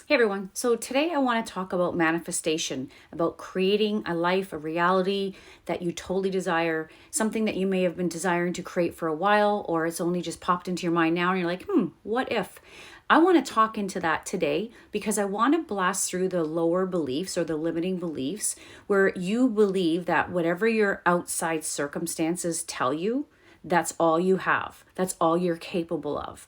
Hey everyone, so today I want to talk about manifestation, about creating a life, a reality that you totally desire, something that you may have been desiring to create for a while, or it's only just popped into your mind now and you're like, what if? I want to talk into that today because I want to blast through the lower beliefs or the limiting beliefs where you believe that whatever your outside circumstances tell you, that's all you have. That's all you're capable of.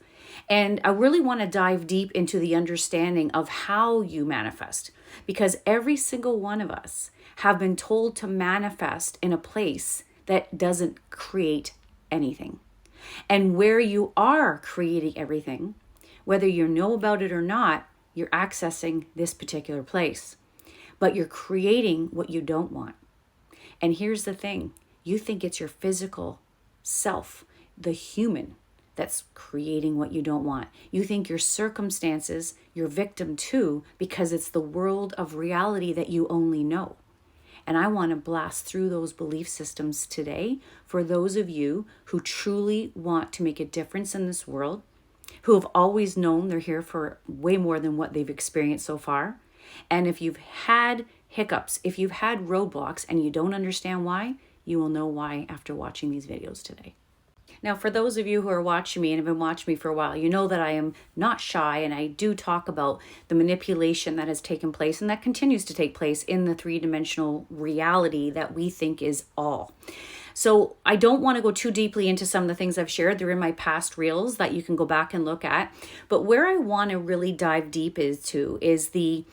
And I really want to dive deep into the understanding of how you manifest, because every single one of us have been told to manifest in a place that doesn't create anything. And where you are creating everything, whether you know about it or not, you're accessing this particular place. But you're creating what you don't want. And here's the thing, you think it's your physical self, the human, that's creating what you don't want. You think your circumstances, you're victim to, because it's the world of reality that you only know. And I want to blast through those belief systems today for those of you who truly want to make a difference in this world, who have always known they're here for way more than what they've experienced so far. And if you've had hiccups, if you've had roadblocks and you don't understand why, you will know why after watching these videos today. Now, for those of you who are watching me and have been watching me for a while, you know that I am not shy and I do talk about the manipulation that has taken place and that continues to take place in the three-dimensional reality that we think is all. So I don't want to go too deeply into some of the things I've shared. They're in my past reels that you can go back and look at. But where I want to really dive deep into is the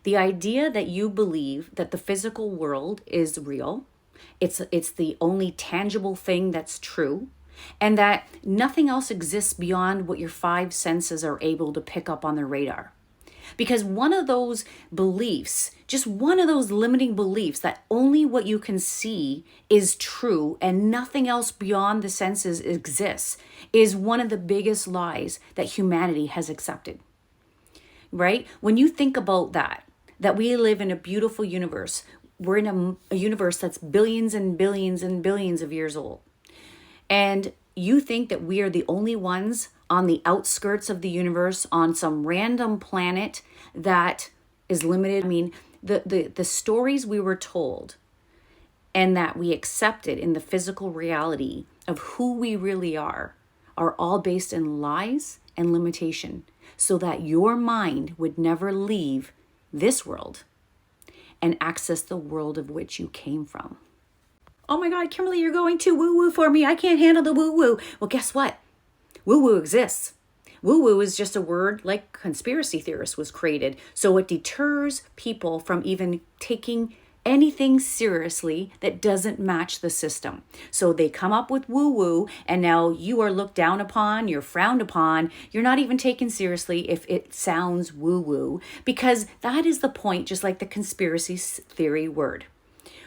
idea that you believe that the physical world is real. It's the only tangible thing that's true. And that nothing else exists beyond what your five senses are able to pick up on their radar. Because one of those beliefs, just one of those limiting beliefs that only what you can see is true and nothing else beyond the senses exists, is one of the biggest lies that humanity has accepted. Right? When you think about that we live in a beautiful universe, we're in a universe that's billions and billions and billions of years old. And you think that we are the only ones on the outskirts of the universe on some random planet that is limited. I mean, the stories we were told and that we accepted in the physical reality of who we really are all based in lies and limitation, so that your mind would never leave this world and access the world of which you came from. Oh my God, Kimberly, you're going too woo-woo for me. I can't handle the woo-woo. Well, guess what? Woo-woo exists. Woo-woo is just a word like conspiracy theorist was created. So it deters people from even taking anything seriously that doesn't match the system. So they come up with woo-woo, and now you are looked down upon, you're frowned upon, you're not even taken seriously if it sounds woo-woo, because that is the point, just like the conspiracy theory word.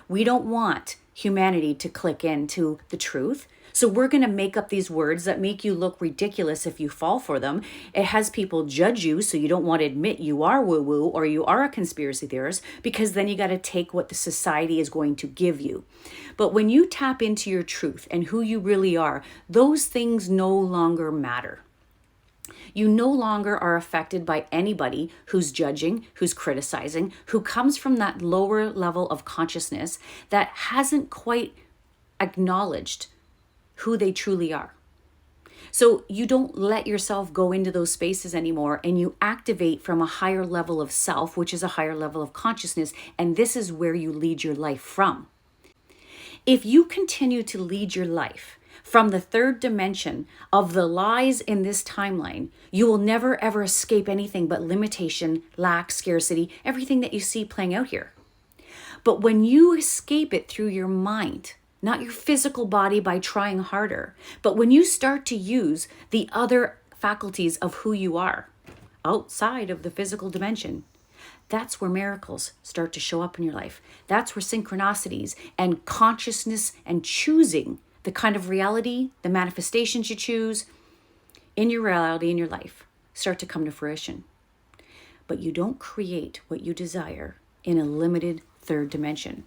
We don't want humanity to click into the truth. So we're going to make up these words that make you look ridiculous if you fall for them. It has people judge you, so you don't want to admit you are woo-woo or you are a conspiracy theorist, because then you got to take what the society is going to give you. But when you tap into your truth and who you really are, those things no longer matter. You no longer are affected by anybody who's judging, who's criticizing, who comes from that lower level of consciousness that hasn't quite acknowledged who they truly are. So you don't let yourself go into those spaces anymore, and you activate from a higher level of self, which is a higher level of consciousness, and this is where you lead your life from. If you continue to lead your life from the third dimension of the lies in this timeline, you will never ever escape anything but limitation, lack, scarcity, everything that you see playing out here. But when you escape it through your mind, not your physical body by trying harder, but when you start to use the other faculties of who you are outside of the physical dimension, that's where miracles start to show up in your life. That's where synchronicities and consciousness and choosing the kind of reality, the manifestations you choose in your reality, in your life, start to come to fruition. But you don't create what you desire in a limited third dimension.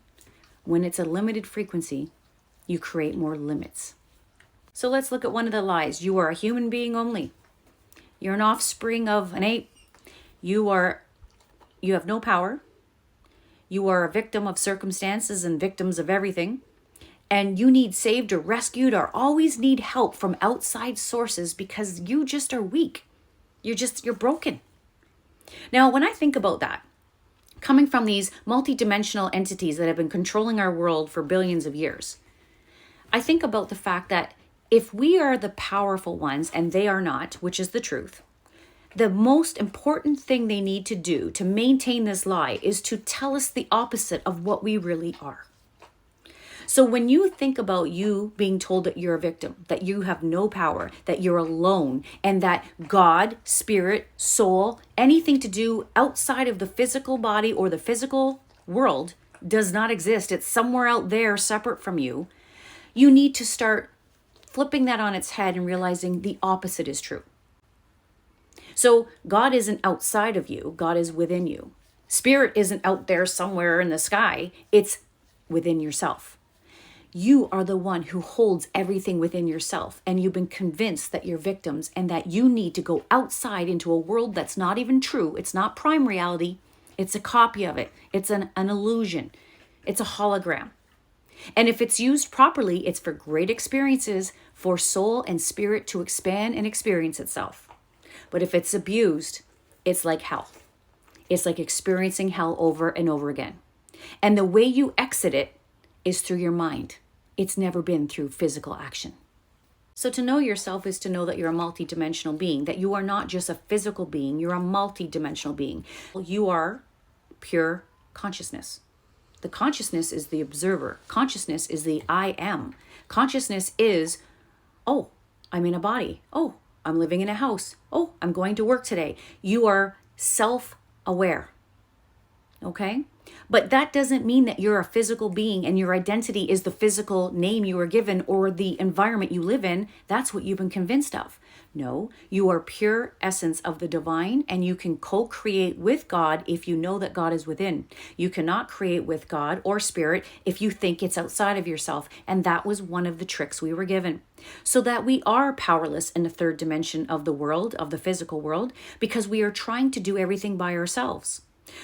When it's a limited frequency, you create more limits. So let's look at one of the lies. You are a human being only. You're an offspring of an ape. You are you have no power. You are a victim of circumstances and victims of everything. And you need saved or rescued or always need help from outside sources because you just are weak. You're broken. Now, when I think about that, coming from these multidimensional entities that have been controlling our world for billions of years, I think about the fact that if we are the powerful ones and they are not, which is the truth, the most important thing they need to do to maintain this lie is to tell us the opposite of what we really are. So when you think about you being told that you're a victim, that you have no power, that you're alone, and that God, spirit, soul, anything to do outside of the physical body or the physical world does not exist, it's somewhere out there separate from you, you need to start flipping that on its head and realizing the opposite is true. So God isn't outside of you, God is within you. Spirit isn't out there somewhere in the sky, it's within yourself. You are the one who holds everything within yourself, and you've been convinced that you're victims and that you need to go outside into a world that's not even true. It's not prime reality. It's a copy of it. It's an illusion. It's a hologram. And if it's used properly, it's for great experiences for soul and spirit to expand and experience itself. But if it's abused, it's like hell. It's like experiencing hell over and over again. And the way you exit it is through your mind. It's never been through physical action. So to know yourself is to know that you're a multidimensional being, that you are not just a physical being, you're a multidimensional being. You are pure consciousness. The consciousness is the observer. Consciousness is the I am. Consciousness is, oh, I'm in a body. Oh, I'm living in a house. Oh, I'm going to work today. You are self-aware. Okay? But that doesn't mean that you're a physical being and your identity is the physical name you were given or the environment you live in. That's what you've been convinced of. No, you are pure essence of the divine, and you can co-create with God if you know that God is within. You cannot create with God or spirit if you think it's outside of yourself. And that was one of the tricks we were given. So that we are powerless in the third dimension of the world, of the physical world, because we are trying to do everything by ourselves.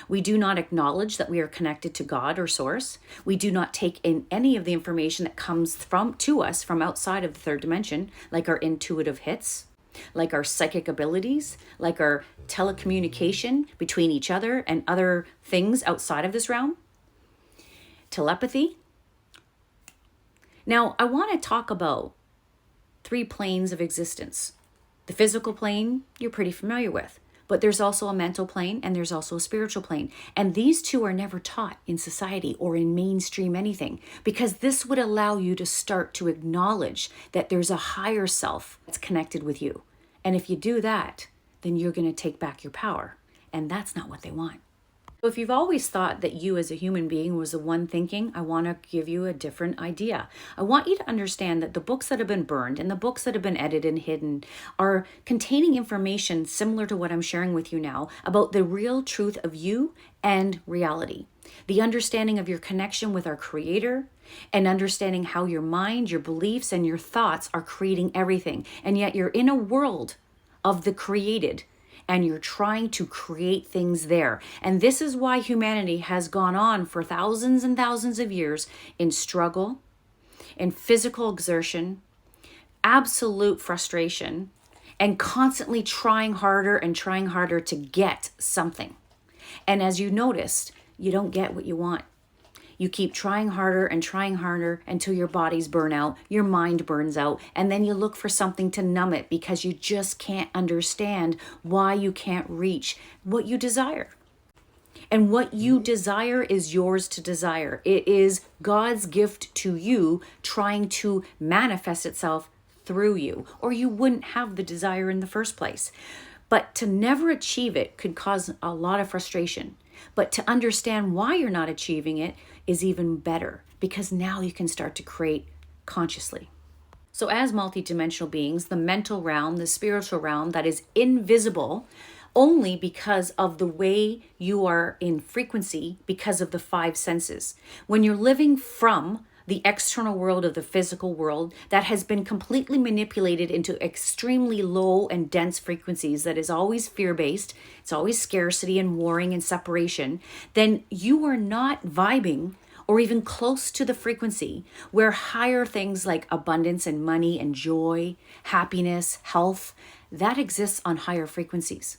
We do not acknowledge that we are connected to God or source. We do not take in any of the information that comes to us from outside of the third dimension, like our intuitive hits, like our psychic abilities, like our telecommunication between each other and other things outside of this realm. Telepathy. Now, I want to talk about 3 planes of existence. The physical plane, you're pretty familiar with. But there's also a mental plane and there's also a spiritual plane. And these 2 are never taught in society or in mainstream anything, because this would allow you to start to acknowledge that there's a higher self that's connected with you. And if you do that, then you're going to take back your power. And that's not what they want. So if you've always thought that you as a human being was the one thinking, I want to give you a different idea. I want you to understand that the books that have been burned and the books that have been edited and hidden are containing information similar to what I'm sharing with you now about the real truth of you and reality. The understanding of your connection with our Creator, and understanding how your mind, your beliefs, and your thoughts are creating everything. And yet you're in a world of the created, and you're trying to create things there. And this is why humanity has gone on for thousands and thousands of years in struggle, in physical exertion, absolute frustration, and constantly trying harder and trying harder to get something. And as you noticed, you don't get what you want. You keep trying harder until your bodies burn out, your mind burns out, and then you look for something to numb it because you just can't understand why you can't reach what you desire. And what you desire is yours to desire. It is God's gift to you trying to manifest itself through you, or you wouldn't have the desire in the first place. But to never achieve it could cause a lot of frustration. But to understand why you're not achieving it is even better, because now you can start to create consciously. So as multidimensional beings, the mental realm, the spiritual realm that is invisible only because of the way you are in frequency, because of the 5 senses. When you're living from the external world of the physical world that has been completely manipulated into extremely low and dense frequencies that is always fear-based, it's always scarcity and warring and separation, then you are not vibing or even close to the frequency where higher things like abundance and money and joy, happiness, health, that exists on higher frequencies.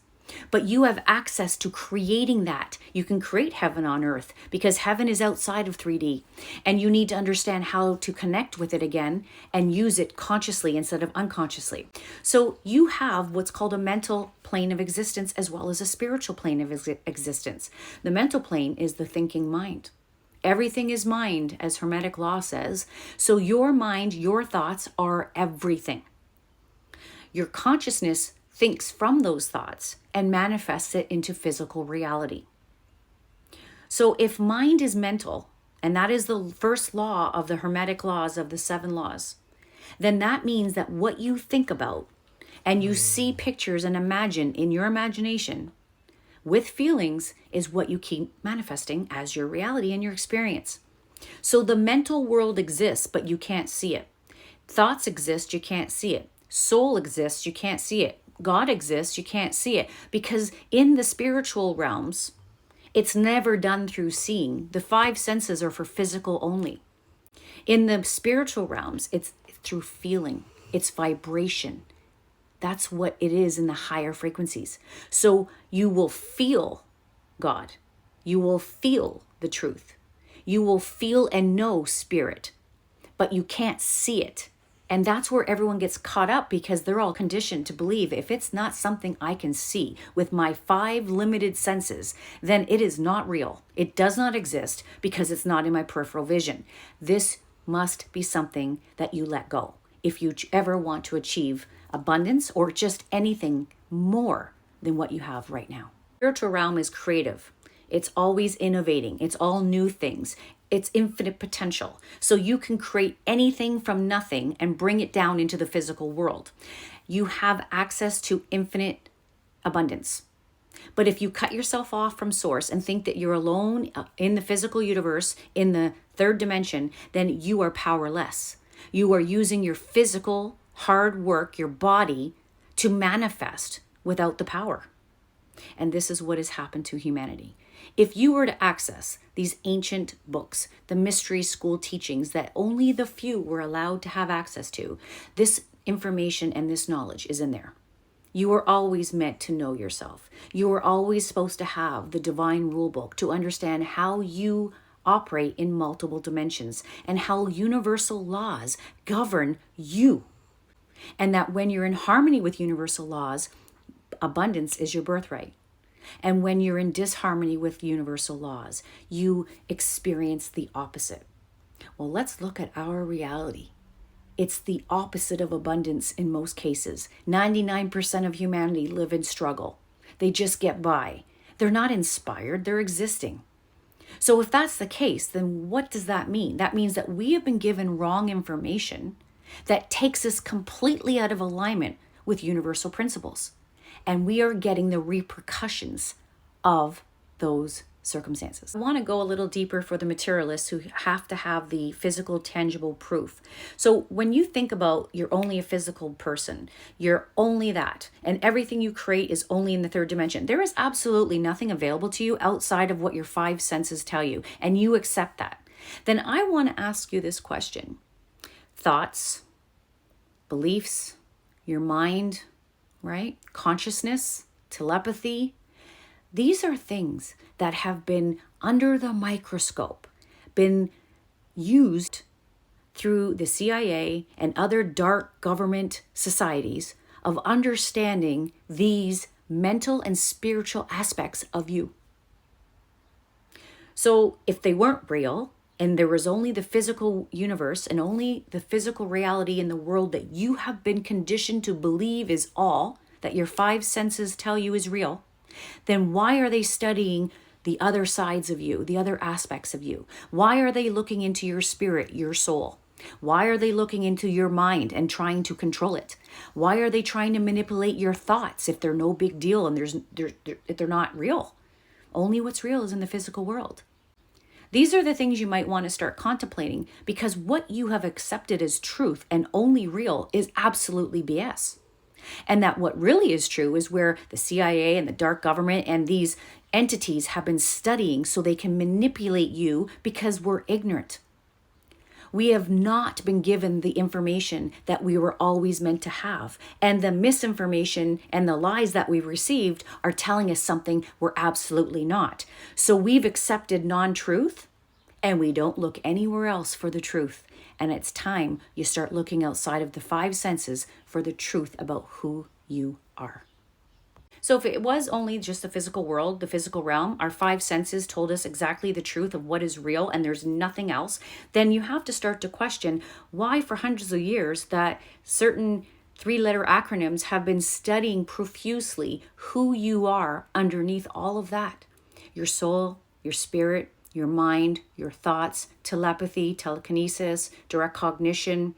But you have access to creating that. You can create heaven on earth because heaven is outside of 3D. And you need to understand how to connect with it again and use it consciously instead of unconsciously. So you have what's called a mental plane of existence as well as a spiritual plane of existence. The mental plane is the thinking mind. Everything is mind, as Hermetic law says. So your mind, your thoughts are everything. Your consciousness thinks from those thoughts and manifests it into physical reality. So if mind is mental, and that is the first law of the Hermetic laws of the 7 laws, then that means that what you think about and you see pictures and imagine in your imagination with feelings is what you keep manifesting as your reality and your experience. So the mental world exists, but you can't see it. Thoughts exist, you can't see it. Soul exists, you can't see it. God exists, you can't see it. Because in the spiritual realms, it's never done through seeing. The 5 senses are for physical only. In the spiritual realms, it's through feeling. It's vibration. That's what it is in the higher frequencies. So you will feel God. You will feel the truth. You will feel and know spirit, but you can't see it. And that's where everyone gets caught up because they're all conditioned to believe if it's not something I can see with my 5 limited senses, then it is not real. It does not exist because it's not in my peripheral vision. This must be something that you let go if you ever want to achieve abundance or just anything more than what you have right now. Spiritual realm is creative. It's always innovating. It's all new things. It's infinite potential. So you can create anything from nothing and bring it down into the physical world. You have access to infinite abundance. But if you cut yourself off from source and think that you're alone in the physical universe, in the 3rd dimension, then you are powerless. You are using your physical hard work, your body, to manifest without the power. And this is what has happened to humanity. If you were to access these ancient books, the mystery school teachings that only the few were allowed to have access to, this information and this knowledge is in there. You were always meant to know yourself. You were always supposed to have the divine rule book to understand how you operate in multiple dimensions and how universal laws govern you. And that when you're in harmony with universal laws, abundance is your birthright. And when you're in disharmony with universal laws, you experience the opposite. Well, let's look at our reality. It's the opposite of abundance in most cases. 99% of humanity live in struggle. They just get by. They're not inspired, they're existing. So if that's the case, then what does that mean? That means that we have been given wrong information that takes us completely out of alignment with universal principles. And we are getting the repercussions of those circumstances. I want to go a little deeper for the materialists who have to have the physical, tangible proof. So when you think about you're only a physical person, you're only that, and everything you create is only in the 3rd dimension, there is absolutely nothing available to you outside of what your 5 senses tell you, and you accept that. Then I want to ask you this question. Thoughts, beliefs, your mind, right? Consciousness, telepathy. These are things that have been under the microscope, been used through the CIA and other dark government societies of understanding these mental and spiritual aspects of you. So if they weren't real, and there was only the physical universe and only the physical reality in the world that you have been conditioned to believe is all, that your 5 senses tell you is real, then why are they studying the other sides of you, the other aspects of you? Why are they looking into your spirit, your soul? Why are they looking into your mind and trying to control it? Why are they trying to manipulate your thoughts if they're no big deal and if they're not real? Only what's real is in the physical world. These are the things you might want to start contemplating, because what you have accepted as truth and only real is absolutely BS. And that what really is true is where the CIA and the dark government and these entities have been studying so they can manipulate you because we're ignorant. We have not been given the information that we were always meant to have. And the misinformation and the lies that we've received are telling us something we're absolutely not. So we've accepted non-truth and we don't look anywhere else for the truth. And it's time you start looking outside of the five senses for the truth about who you are. So if it was only just the physical world, the physical realm, our five senses told us exactly the truth of what is real and there's nothing else, then you have to start to question why for hundreds of years that certain three-letter acronyms have been studying profusely who you are underneath all of that. Your soul, your spirit, your mind, your thoughts, telepathy, telekinesis, direct cognition,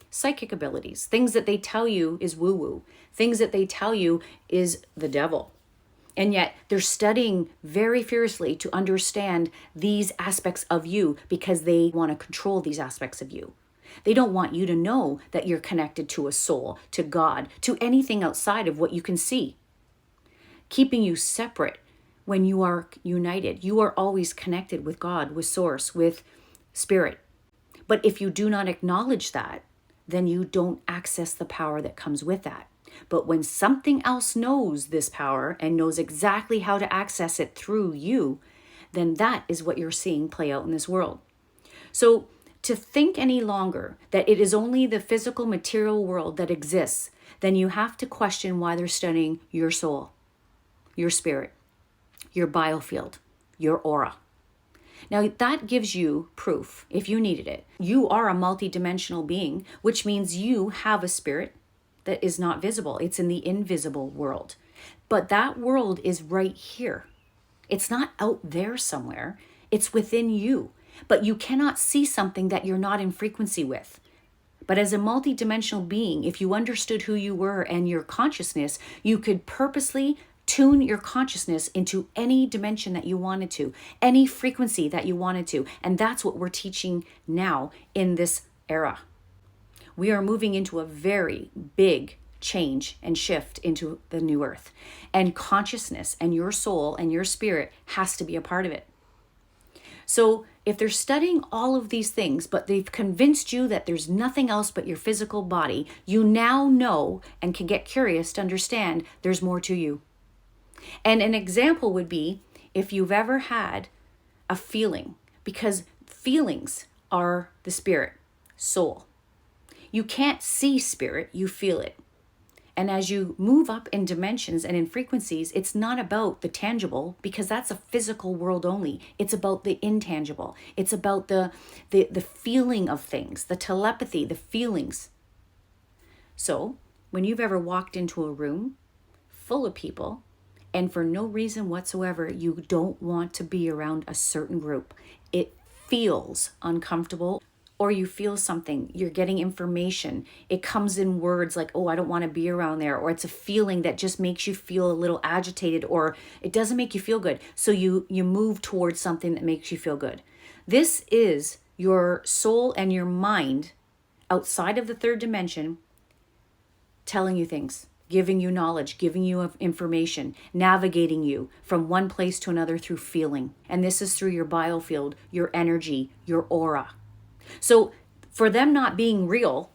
psychic abilities, things that they tell you is woo-woo, things that they tell you is the devil. And yet they're studying very fiercely to understand these aspects of you because they want to control these aspects of you. They don't want you to know that you're connected to a soul, to God, to anything outside of what you can see. Keeping you separate when you are united. You are always connected with God, with Source, with Spirit. But if you do not acknowledge that, then you don't access the power that comes with that. But when something else knows this power and knows exactly how to access it through you, then that is what you're seeing play out in this world. So to think any longer that it is only the physical material world that exists, then you have to question why they're studying your soul, your spirit, your biofield, your aura. Now, that gives you proof, if you needed it. You are a multidimensional being, which means you have a spirit that is not visible. It's in the invisible world. But that world is right here. It's not out there somewhere. It's within you. But you cannot see something that you're not in frequency with. But as a multidimensional being, if you understood who you were and your consciousness, you could purposely tune your consciousness into any dimension that you wanted to, any frequency that you wanted to. And that's what we're teaching now in this era. We are moving into a very big change and shift into the new earth. And consciousness and your soul and your spirit has to be a part of it. So if they're studying all of these things, but they've convinced you that there's nothing else but your physical body, you now know and can get curious to understand there's more to you. And an example would be if you've ever had a feeling, because feelings are the spirit, soul. You can't see spirit, you feel it. And as you move up in dimensions and in frequencies, it's not about the tangible, because that's a physical world only. It's about the intangible. It's about the feeling of things, the telepathy, the feelings. So when you've ever walked into a room full of people, and for no reason whatsoever, you don't want to be around a certain group, it feels uncomfortable, or you feel something, you're getting information, it comes in words like, oh, I don't want to be around there, or it's a feeling that just makes you feel a little agitated, or it doesn't make you feel good. So you move towards something that makes you feel good. This is your soul and your mind outside of the third dimension telling you things, giving you knowledge, giving you information, navigating you from one place to another through feeling. And this is through your biofield, your energy, your aura. So for them not being real,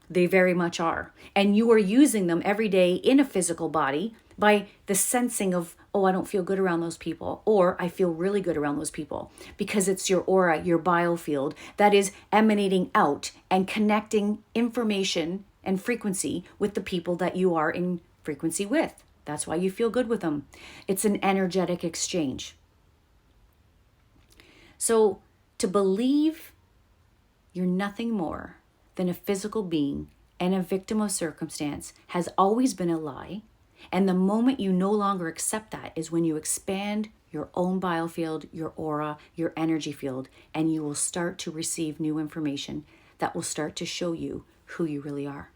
they very much are. And you are using them every day in a physical body by the sensing of, oh, I don't feel good around those people, or I feel really good around those people, because it's your aura, your biofield that is emanating out and connecting information and frequency with the people that you are in frequency with. That's why you feel good with them. It's an energetic exchange. So to believe you're nothing more than a physical being and a victim of circumstance has always been a lie. And the moment you no longer accept that is when you expand your own biofield, your aura, your energy field, and you will start to receive new information that will start to show you who you really are.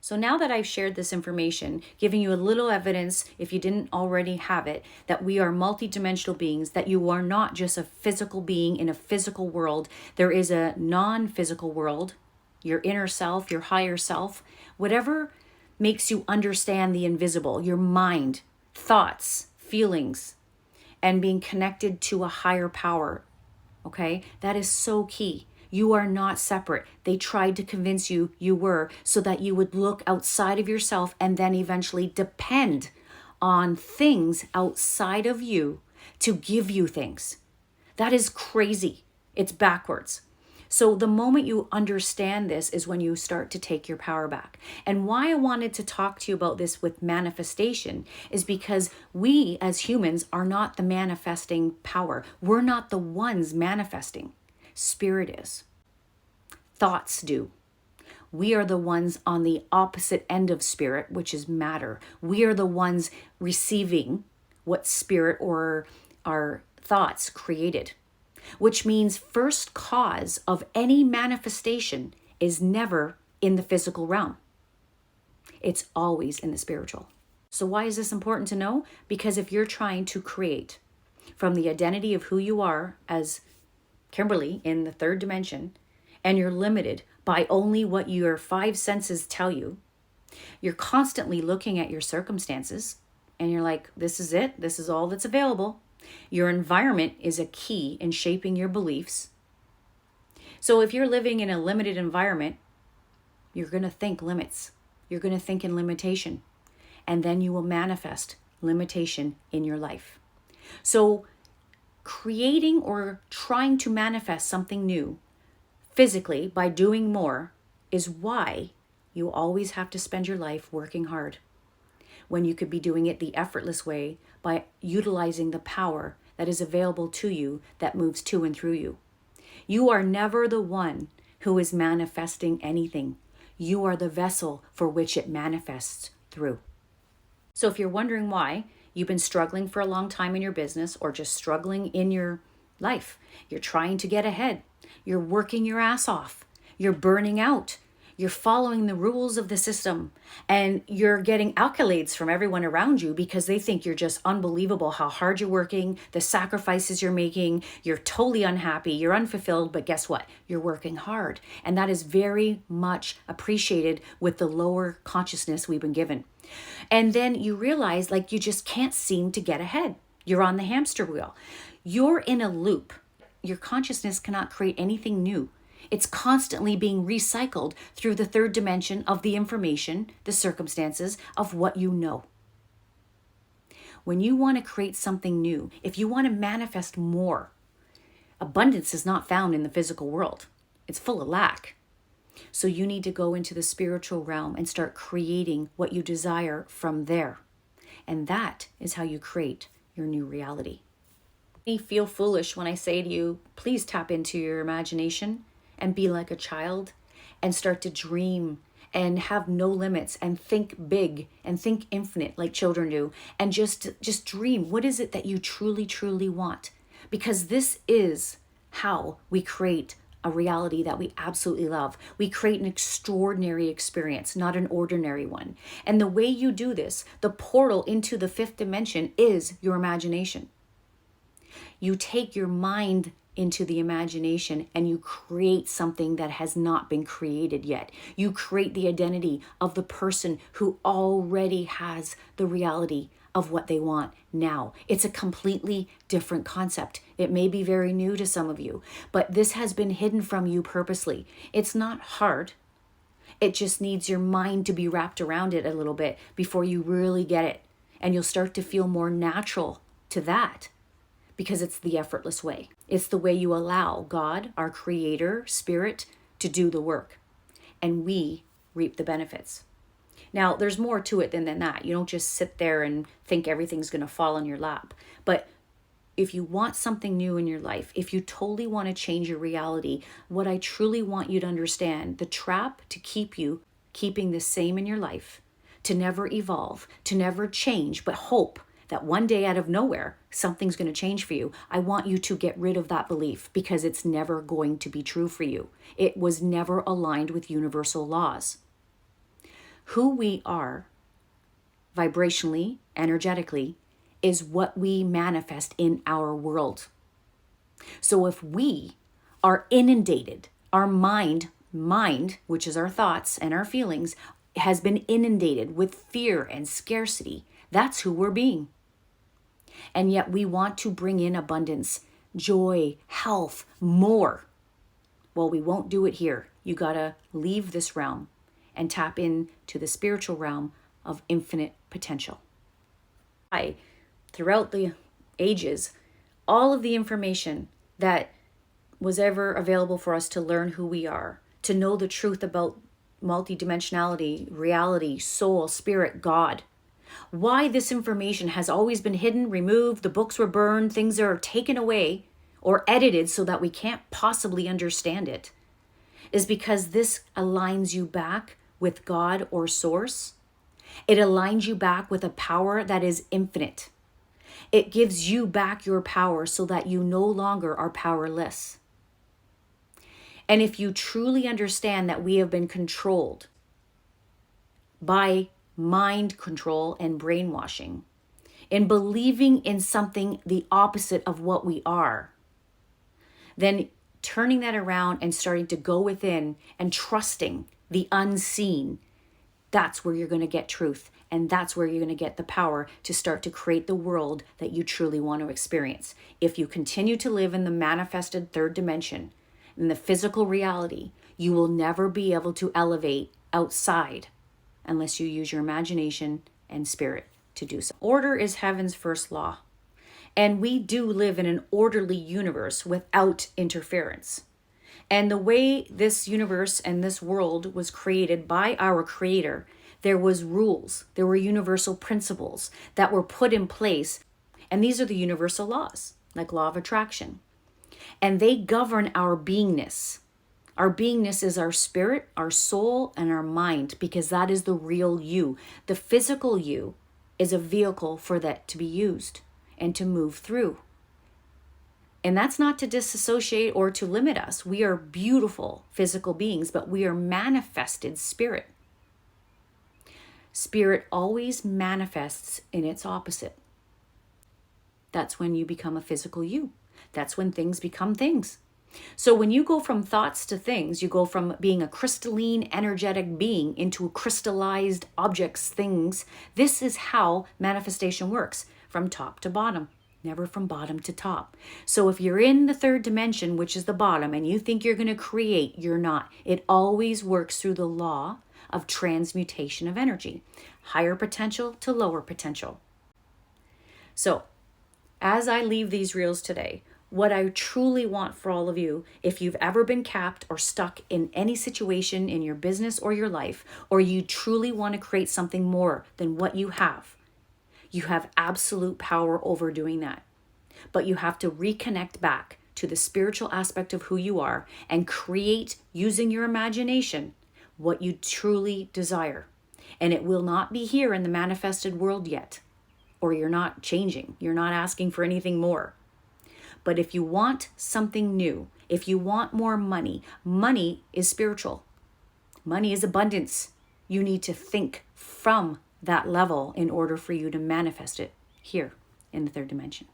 So now that I've shared this information, giving you a little evidence, if you didn't already have it, that we are multidimensional beings, that you are not just a physical being in a physical world. There is a non-physical world, your inner self, your higher self, whatever makes you understand the invisible, your mind, thoughts, feelings, and being connected to a higher power. Okay? That is so key. You are not separate. They tried to convince you you were, so that you would look outside of yourself and then eventually depend on things outside of you to give you things. That is crazy. It's backwards. So the moment you understand this is when you start to take your power back. And why I wanted to talk to you about this with manifestation is because we as humans are not the manifesting power. We're not the ones manifesting. Spirit is. Thoughts do. We are the ones on the opposite end of spirit, which is matter. We are the ones receiving what spirit or our thoughts created, which means first cause of any manifestation is never in the physical realm. It's always in the spiritual. So why is this important to know? Because if you're trying to create from the identity of who you are as Kimberly in the third dimension, and you're limited by only what your five senses tell you, you're constantly looking at your circumstances and you're like, this is it. This is all that's available. Your environment is a key in shaping your beliefs. So if you're living in a limited environment, you're going to think limits. You're going to think in limitation. And then you will manifest limitation in your life. So creating or trying to manifest something new physically by doing more is why you always have to spend your life working hard, when you could be doing it the effortless way by utilizing the power that is available to you that moves to and through you. You are never the one who is manifesting anything. You are the vessel for which it manifests through. So if you're wondering why you've been struggling for a long time in your business or just struggling in your life, you're trying to get ahead, you're working your ass off, you're burning out, you're following the rules of the system, and you're getting accolades from everyone around you because they think you're just unbelievable how hard you're working, the sacrifices you're making, you're totally unhappy, you're unfulfilled, but guess what? You're working hard. And that is very much appreciated with the lower consciousness we've been given. And then you realize like you just can't seem to get ahead. You're on the hamster wheel. You're in a loop. Your consciousness cannot create anything new. It's constantly being recycled through the third dimension of the information, the circumstances of what you know. When you want to create something new, if you want to manifest more, abundance is not found in the physical world. It's full of lack. So you need to go into the spiritual realm and start creating what you desire from there. And that is how you create your new reality. I feel foolish when I say to you, please tap into your imagination and be like a child and start to dream and have no limits and think big and think infinite like children do, and just dream. What is it that you truly, truly want? Because this is how we create a reality that we absolutely love. We create an extraordinary experience, not an ordinary one. And the way you do this, the portal into the fifth dimension, is your imagination. You take your mind into the imagination and you create something that has not been created yet. You create the identity of the person who already has the reality of what they want now. It's a completely different concept. It may be very new to some of you, but this has been hidden from you purposely. It's not hard. It just needs your mind to be wrapped around it a little bit before you really get it. And you'll start to feel more natural to that because it's the effortless way. It's the way you allow God, our creator, spirit, to do the work. And we reap the benefits. Now, there's more to it than that. You don't just sit there and think everything's going to fall in your lap. But if you want something new in your life, if you totally want to change your reality, what I truly want you to understand, the trap to keep you keeping the same in your life, to never evolve, to never change, but hope that one day out of nowhere, something's going to change for you. I want you to get rid of that belief because it's never going to be true for you. It was never aligned with universal laws. Who we are, vibrationally, energetically, is what we manifest in our world. So if we are inundated, our mind, which is our thoughts and our feelings, has been inundated with fear and scarcity, that's who we're being. And yet we want to bring in abundance, joy, health, more. Well, we won't do it here. You gotta leave this realm and tap into the spiritual realm of infinite potential. Throughout the ages, all of the information that was ever available for us to learn who we are, to know the truth about multidimensionality, reality, soul, spirit, God. Why this information has always been hidden, removed, the books were burned, things are taken away or edited so that we can't possibly understand it, is because this aligns you back with God or source. It aligns you back with a power that is infinite. It gives you back your power so that you no longer are powerless. And if you truly understand that we have been controlled by mind control and brainwashing, in believing in something the opposite of what we are, then turning that around and starting to go within and trusting the unseen, that's where you're going to get truth. And that's where you're going to get the power to start to create the world that you truly want to experience. If you continue to live in the manifested third dimension, in the physical reality, you will never be able to elevate outside unless you use your imagination and spirit to do so. Order is heaven's first law. And we do live in an orderly universe without interference. And the way this universe and this world was created by our creator, there was rules, there were universal principles that were put in place. And these are the universal laws, like law of attraction. And they govern our beingness. Our beingness is our spirit, our soul, and our mind, because that is the real you. The physical you is a vehicle for that to be used and to move through. And that's not to disassociate or to limit us. We are beautiful physical beings, but we are manifested spirit. Spirit always manifests in its opposite. That's when you become a physical you. That's when things become things. So when you go from thoughts to things, you go from being a crystalline, energetic being into crystallized objects, things. This is how manifestation works, from top to bottom, never from bottom to top. So if you're in the third dimension, which is the bottom, and you think you're going to create, you're not. It always works through the law of transmutation of energy, higher potential to lower potential. So as I leave these reels today, what I truly want for all of you, if you've ever been capped or stuck in any situation in your business or your life, or you truly want to create something more than what you have absolute power over doing that. But you have to reconnect back to the spiritual aspect of who you are and create, using your imagination, what you truly desire. And it will not be here in the manifested world yet, or you're not changing. You're not asking for anything more. But if you want something new, if you want more money, money is spiritual. Money is abundance. You need to think from that level in order for you to manifest it here in the third dimension.